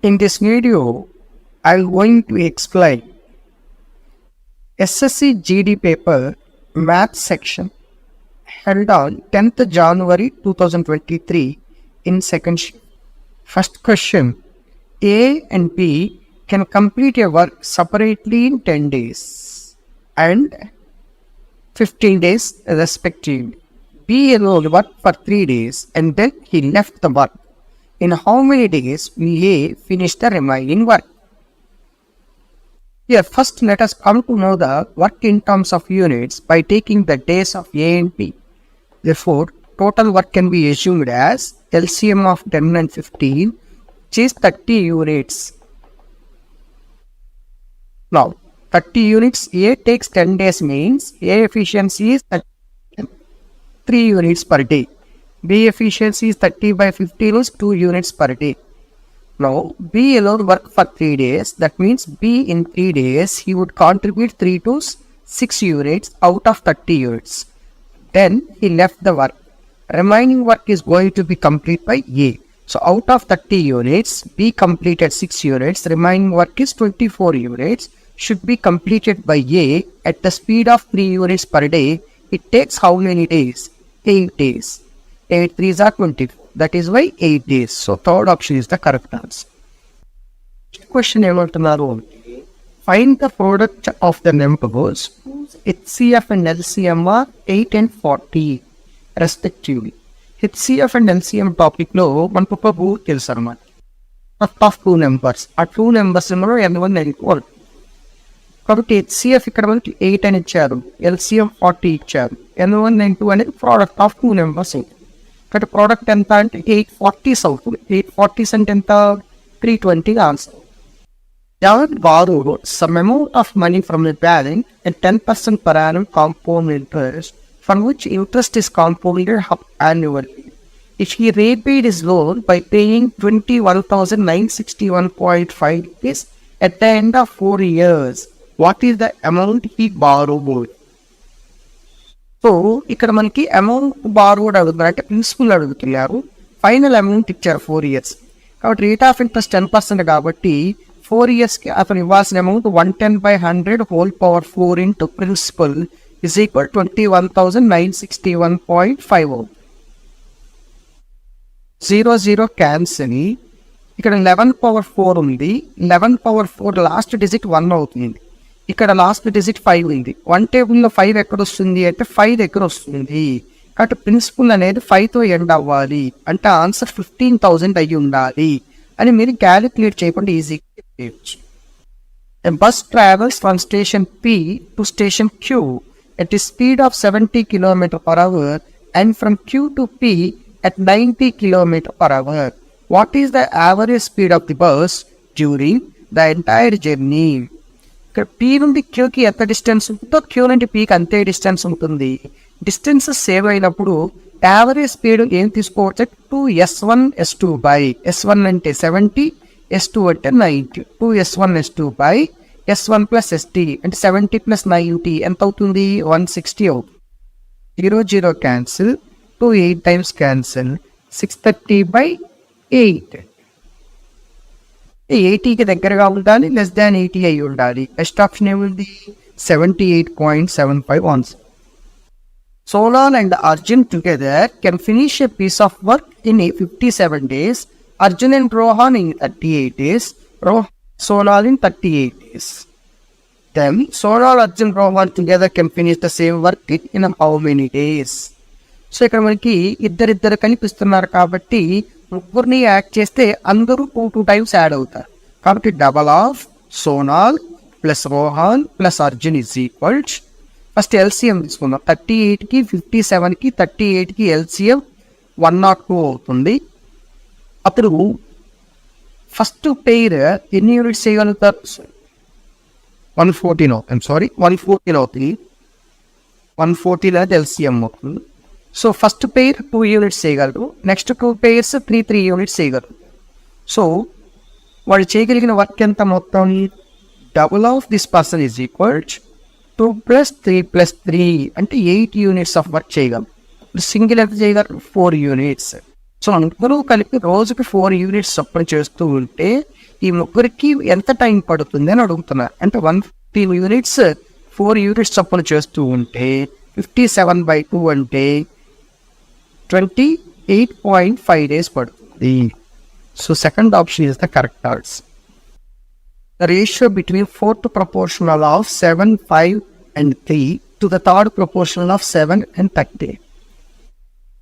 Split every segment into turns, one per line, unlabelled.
In this video, I'm going to explain SSC GD paper math section held on 10th January 2023 in second shift. First question, A and B can complete a work separately in 10 days and 15 days respectively. B alone worked for 3 days and then he left the work. In how many days will A finish the remaining work? Here, first let us come to know the work in terms of units by taking the days of A and B. Therefore, total work can be assumed as LCM of 10 and 15, which is 30 units. Now, 30 units, A takes 10 days means A efficiency is 3 units per day. B efficiency is 30 by 15 is 2 units per day. Now, B alone worked for 3 days. That means B in 3 days, he would contribute 3 to 6 units out of 30 units. Then, he left the work. Remaining work is going to be complete by A. So, out of 30 units, B completed 6 units. Remaining work is 24 units. Should be completed by A at the speed of 3 units per day. It takes how many days? 8 days. 8 3s are 24. That is why 8 days. So, third option is the correct answer. Next question ఏమంటున్నారు, find the product of the numbers whose HCF and LCM are 8 and 40 respectively. HCF and LCM topic లో మనకు ఒక rule తెలుసు అనమాట. First of 2 numbers, ఆ 2 numbers N1 N2. కాబట్టి HCF ఇక్కడ మనకి 8 అని ఇచ్చారు, LCM 40 ఇచ్చారు. N1 N2 అనేది ప్రోడక్ట్ ఆఫ్ 2 నెంబర్స్. కాబట్టి ప్రోడక్ట్ ఎంత అంటే 840s అవుతుంది. 840s అంటే ఎంత? 320 answer. John borrowed some amount of money from the bank at 10% per annum compound interest, from which interest is compounded annually. If he repaid his loan by paying 21,961.5 rupees at the end of 4 years, what is the amount he borrowed? So ఇక్కడ మనకి amount borrowed అడుగుతున్నారు, అంటే principal అడుగుతున్నారు. Final amount ఇచ్చారు 4 years. కాబట్టి rate of interest 10% కాబట్టి 4 yearsకి అతను ఇవ్వాల్సిన amount 110/100 whole power 4 into principal is equal 21,961.5 అవుతుంది. 0 క్యాన్సిల్. ఇక్కడ 11/4 ఉంది. 11/4 లాస్ట్ డిజిట్ 1 అవుతుంది. ఇక్కడ లాస్ట్ డిజిట్ 5 ఉంది. 1 టేబుల్లో 5 ఎక్కడ వస్తుంది అంటే 5 దగ్గర వస్తుంది. కాబట్టి ప్రిన్సిపల్ అనేది 5తో ఎండ్ అవ్వాలి, అంటే ఆన్సర్ 15,000 అయ్యి ఉండాలి అని మీరు క్యాలిక్యులేట్ చేయకుండా ఈజీగా చేయవచ్చు. Bus travels from station P to station Q at a speed of 70 km/h and from Q to P at 90 km/h. What is the average speed of the bus during the entire journey? ఇక్కడ P నుండి Qకి ఎంత distance ఉంటుందో Q నుండి Pకి అంతే distance ఉంటుంది. Distance save అయినప్పుడు average speed ఏం తీసుకోవచ్చు? 2s1 s2 బై s1 అంటే 70, s2 అంటే 90. 2s1 s2 by s1 plus st అంటే 70 ప్లస్ 90 ఎంత అవుతుంది? 160 అవుతుంది. 0 క్యాన్సిల్, 2 8 టైమ్స్ క్యాన్సిల్, 630/8. 80కి దగ్గరగా ఉండాలి, లెస్ దాన్ 80 అయి ఉండాలి. బెస్ట్ ఆప్షన్ ఏముంది? 78.75 answer. Sonal and Arjun together can finish a piece of work in 57 days. Arjun and Rohan in 38 days. Sonal in 38 days. Then Sonal, Arjun, Rohan together can finish the same work in how many days? So ఇక్కడ మనకి ఇద్దరిద్దరు కనిపిస్తున్నారు కాబట్టి ముగ్గురిని add చేస్తే అందరూ 2 times add అవుతారు. కాబట్టి double of Sonal plus Rohan plus Arjun is equals, first L C M తీసుకుందాం. 38కి 57కి 38కి ఎల్సిఎం 102 అవుతుంది. అప్పుడు ఫస్ట్ పెయిర్ ఎన్ని యూనిట్స్ చేయగలుగుతారు? 114 అవుతుంది. 114 అనేది ఎల్సిఎం అవుతుంది. సో ఫస్ట్ పెయిర్ 2 units చేయగలరు, నెక్స్ట్ 2 pairs 3 units చేయగలరు. సో వాళ్ళు చేయగలిగిన వర్క్ ఎంత మొత్తం? Double of this person is equals 2 + 3 + 3 అంటే 8 units ఆఫ్ వర్క్ చేయగలరు. సింగిల్ ఎంత చేయగలరు? 4 units. సో అందరూ కలిపి రోజుకి 4 units చొప్పున చేస్తూ ఉంటే ఈ ముగ్గురికి ఎంత టైం పడుతుంది అని అడుగుతున్నారు. అంటే 150 యూనిట్స్ 4 యూనిట్స్ చొప్పున చేస్తూ ఉంటే 57/2 అంటే 28.5 days పడుతుంది. So second option is the correct answer. The ratio between fourth proportional of 7, 5 and 3 to the third proportional of 7 and 30.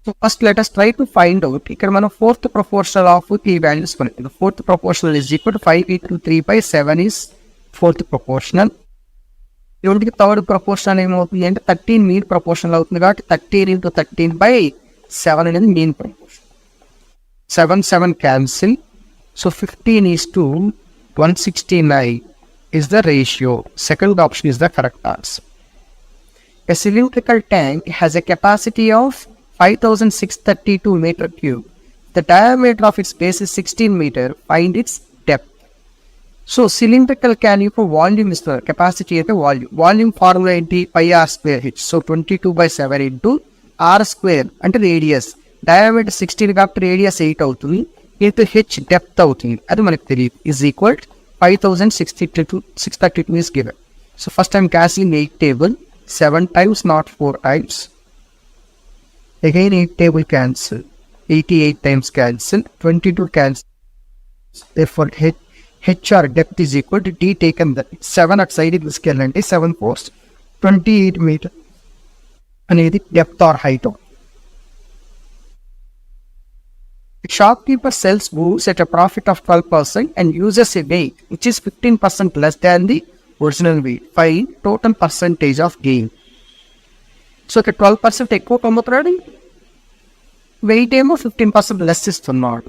So first let us try to find out. ఇక్కడ మనం fourth proportional of ఈ values కొనుక్కుందాం. Fourth proportional is equal to 5/3/7 is fourth proportional. ఇవరికి third proportional ఏమవుతుంది అంటే 13 mean proportional అవుతుంది కాబట్టి 13/13/7 అనేది mean proportion. 7 cancel. So 15:169 is the ratio. Second option is the correct answer. A cylindrical tank has a capacity of 5,632 meter cube. The diameter of its base is 16 meter. Find its depth. So cylindrical can యొక్క volume ఇస్తున్నారు, capacity అయితే volume formula ఏంటి, πr²h. So 22/7 into r² అంటే radius, diameter 16 కాబట్టి radius 8 అవుతుంది, into H depth అవుతుంది, అది మనకు తెలియదు, is equal 5,632 is given. So first I'm casting 8 table, 7 times not 4 times, again 8 table cancel, 88 times cancel, 22 cancel, therefore HR depth is equal to D taken that 7 at side తీసుకెళ్ళండి, 7 4 28 meter అనేది depth or height. The shopkeeper sells goods at a profit of 12% and uses a weight which is 15% less than the original weight. Find total percentage of gain. So ఇక్కడ 12% ఎక్కువ అమ్ముతున్నాడు, wait ఏమో 15% less ఇస్తున్నాడు.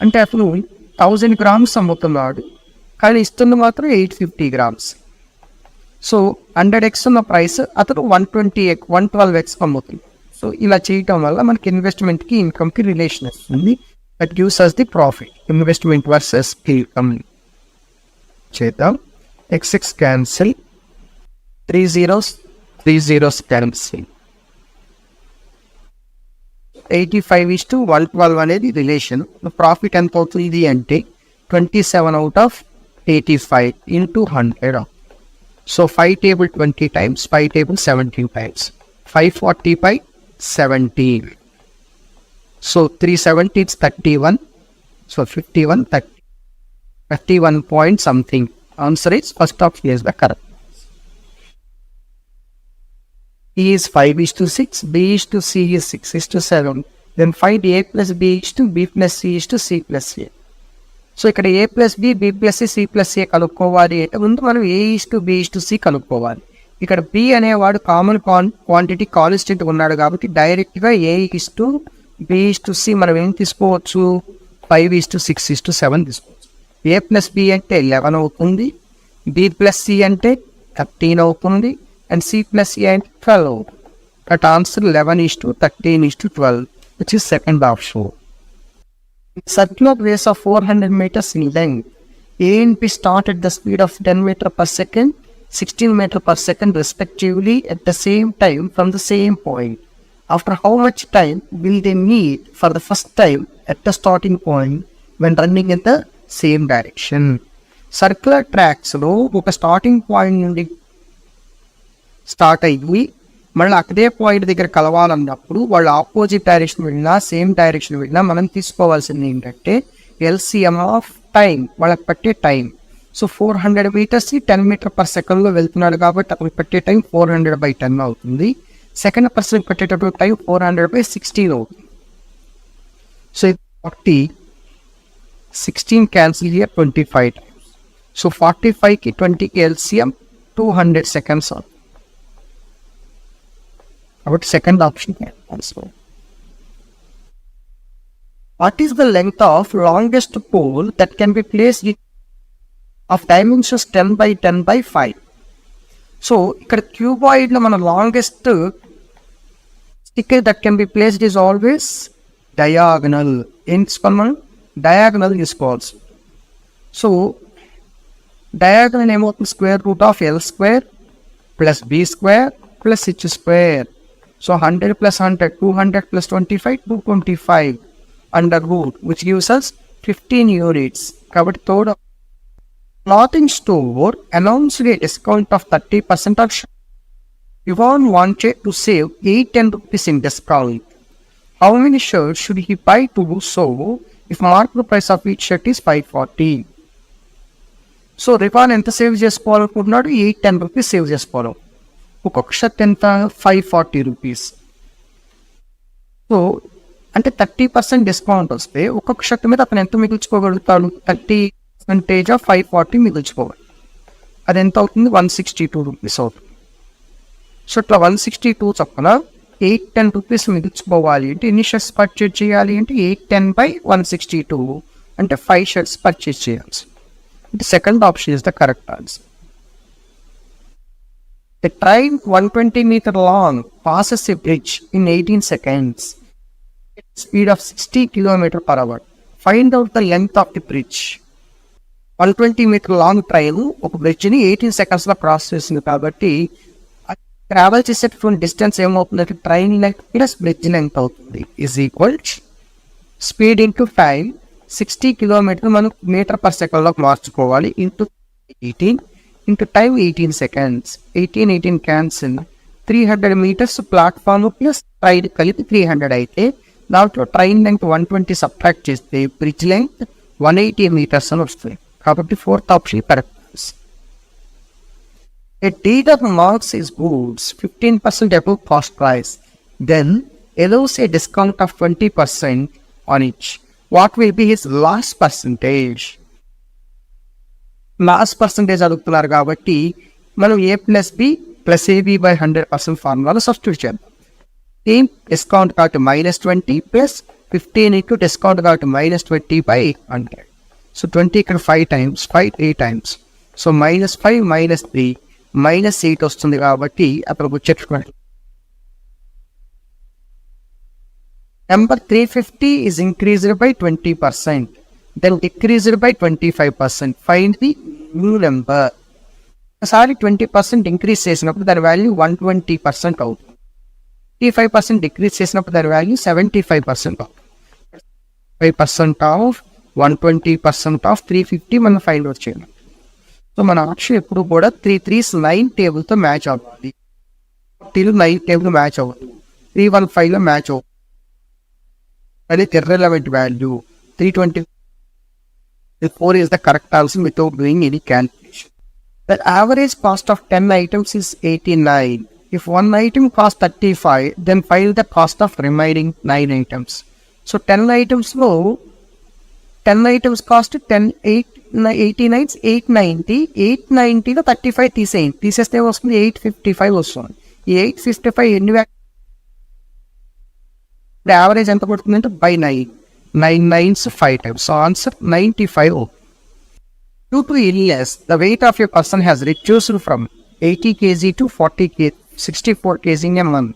అంటే అతను 1000 grams అమ్ముతున్నాడు కానీ ఇస్తుంది మాత్రం 850 grams. సో 100x ఉన్న ప్రైస్ అతను 112x అమ్ముతుంది. సో ఇలా చేయటం వల్ల మనకి ఇన్వెస్ట్మెంట్కి ఇన్కమ్కి రిలేషన్ వస్తుంది. That gives us the profit. Investment versus income చేద్దాం. x6 క్యాన్సిల్, 3 zeros క్యాన్సిల్, 85:112 అనేది రిలేషన్. ప్రాఫిట్ ఎంత అవుతుంది అంటే 27 out of 85 into 100. So 5 table 20 times, 5 table 17 times, 540/17. So 370 is 31. So 51 30, 31 point something. Answer is first option is the correct. E is 5:6, B is to C is 6:7. Then find A plus B is to B plus C is to C plus A. So ఇక్కడ A plus B, B plus C, C plus A కనుక్కోవాలి అంటే ముందు మనం A is to B is to C కనుక్కోవాలి. ఇక్కడ B అనేవాడు common quantity constant ఉన్నాడు కాబట్టి డైరెక్ట్గా A is to B is to C మనం ఏం తీసుకోవచ్చు, 5:6:7 తీసుకోవచ్చు. A plus B అంటే 11 అవుతుంది, B plus C అంటే 13 అవుతుంది, and C plus A అంటే 12 అవుతుంది. That answer 11:13:12, which is second option. Circular race of 400 meters in length, A and B start at the speed of 10 meter per second, 16 meter per second respectively at the same time from the same point. After how much time will they meet for the first time at the starting point when running in the same direction? Circular tracks లో ఒక starting point నుండి start అయ్యి మళ్ళీ అదే point దగ్గర కలవాలన్నప్పుడు వాళ్ళు opposite direction వెళ్ళినా same direction వెళ్ళినా మనం తీసుకోవాల్సింది ఏంటంటే ఎల్సిఎం ఆఫ్ టైం, వాళ్ళకి పట్టే time. So 400 meters 10 meter per second లో వెళ్తున్నాడు కాబట్టి అతనికి పట్టే టైం 400/10 అవుతుంది. సెకండ్ పర్సన్ పెట్టేటప్పుడు టైం 400/16 అవుతుంది. So 40, 16 cancel here 25 times. సో 45కి 20కి ఎల్సిఎం 200 seconds అవుతుంది. కాబట్టి second option answer. What is the length of longest pole that can be placed of dimensions 10/10/5? So ఇక్కడ క్యూబాయిడ్లో మన longest stick that can be placed is always diagonal. ఏం తీసుకోవాలి మనం, డయాగనల్ తీసుకోవాల్సి. సో డయాగనల్ ఏమవుతుంది, √L² + B² + H². So 100 + 100, 200 + 25, 225 √ which gives us 15 units. కాబట్టి third Clothing store announced a discount of 30% on shirt. Yvonne wanted to save 8-10 rupees in discount. How many shirts should he buy to do so if market price of each shirt is 540? So రివాన్ ఎంత save చేసుకోవాలనుకుంటున్నాడు? 8-10 rupees save చేసుకోవాలి. ఒక్కొక్క shirt ఎంత? 540 rupees. So అంటే 30% discount వస్తే ఒక్కొక్క shirt మీద అతను ఎంత మిగుల్చుకోగలుగుతాడు? 30% ఆఫ్ 540 మిగుల్చుకోవాలి. అది ఎంత అవుతుంది? 162 రూపీస్ అవుతుంది. సో ఇట్లా 162 చొప్పున 8-10 రూపీస్ మిగుల్చుకోవాలి అంటే ఎన్ని షర్ట్స్ పర్చేజ్ చేయాలి అంటే 810/162 అంటే 5 షర్ట్స్ పర్చేజ్ చేయాల్సి. The second option is the correct answer. A train 120 meter long passes a bridge in 18 seconds at a speed of 60 km/h. Find out the length of the bridge. 120 meter long train ఒక bridge ని 18 seconds లో cross చేసింది కాబట్టి travel చేసేటువంటి distance ఏమవుతుంది? Train length plus bridge length అవుతుంది is equal speed into time. 60 కిలోమీటర్లు మనం మీటర్ పర్ సెకండ్లోకి మార్చుకోవాలి. Into 18 into time 18 seconds. 18 cancel. 300 meters platform plus train కలిపి 300 అయితే దాంట్లో ట్రైన్ లెంగ్త్ 120 సబ్ట్రాక్ట్ చేస్తే బ్రిడ్జ్ లెంగ్త్ 180 meters అని వస్తుంది. కాబట్టి fourth option correct. A dealer marks his goods 15% above cost price, then allows a discount of 20% on each. What will be his loss percentage? Loss percentage అడుగుతున్నారు కాబట్టి మనం A+B+AB/100% ఫార్ములాలో substitute చేద్దాం. Same discount కాబట్టి -20 plus 15 into discount కాబట్టి -20/100. So 20 ఇక్కడ 5 times, 5 3 times. So -5 -3 -8 వస్తుంది కాబట్టి అక్కడ వచ్చేటువంటి number 350 is increased by 20%, then decreased by 25%. Find the new number. ఒకసారి 20% ఇంక్రీజ్ చేసినప్పుడు దాని వాల్యూ 120% అవుతుంది. 55% డిక్రీజ్ చేసినప్పుడు దాని వాల్యూ 75% అవుతుంది. 5% ఆఫ్ 120% ఆఫ్ 350 మనం ఫైండ్ అవుట్ చేయాలి. సో మన ఆప్షన్ ఎప్పుడు కూడా 3 3s 9 టేబుల్తో మ్యాచ్ అవ్వాలి. 9 టేబుల్ మ్యాచ్ అవ్వదు. 315లో మ్యాచ్ అవుతుంది. అది irrelevant value. 324 is the correct answer without doing any calculation. The average cost of 10 items is 89. If one item costs 35, then find the cost of remaining 9 items. So 10 items cost 89, 890. 890లో 35 తీసేయండి. తీసేస్తే వస్తుంది 855 వస్తుంది. ఈ 855 ఎన్ని average ఎంత పడుతుందంటే by 9. 9 9s 5 times. So answer 95. Due to illness, the weight of a person has reduced from 80 kg to 64 kg in a month.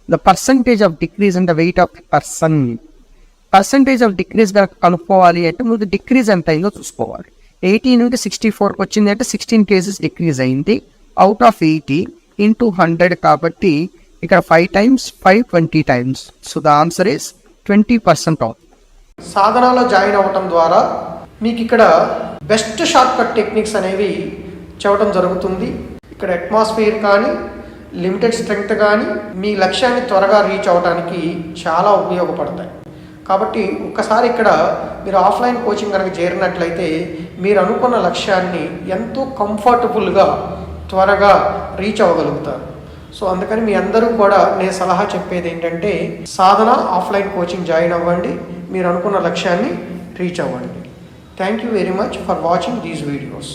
The percentage of decrease in the weight of the person. Percentage of decrease కనుక్కోవాలి అంటే ముందు decrease ఎంత అయిందో చూసుకోవాలి. 80 నుండి 64 వచ్చింది అంటే 16 kgs decrease అయింది. అవుట్ ఆఫ్ 80 ఇంటూ 100 కాబట్టి ఇక్కడ 5 times 5 20 times. So the answer is 20% off. సాధనాలో జాయిన్ అవ్వటం ద్వారా మీకు ఇక్కడ బెస్ట్ షార్ట్ కట్ టెక్నిక్స్ అనేవి చెప్పడం జరుగుతుంది. ఇక్కడ అట్మాస్ఫియర్ కానీ లిమిటెడ్ స్ట్రెంగ్త్ కానీ మీ లక్ష్యాన్ని త్వరగా రీచ్ అవ్వడానికి చాలా ఉపయోగపడతాయి. కాబట్టి ఒక్కసారి ఇక్కడ మీరు ఆఫ్లైన్ కోచింగ్ కనుక చేరినట్లయితే మీరు అనుకున్న లక్ష్యాన్ని ఎంతో కంఫర్టబుల్గా త్వరగా రీచ్ అవ్వగలుగుతారు. సో అందుకని మీ అందరూ కూడా నేను సలహా చెప్పేది ఏంటంటే సాధన ఆఫ్లైన్ కోచింగ్ జాయిన్ అవ్వండి, మీరు అనుకున్న లక్ష్యాన్ని రీచ్ అవ్వండి. Thank you very much for watching these videos.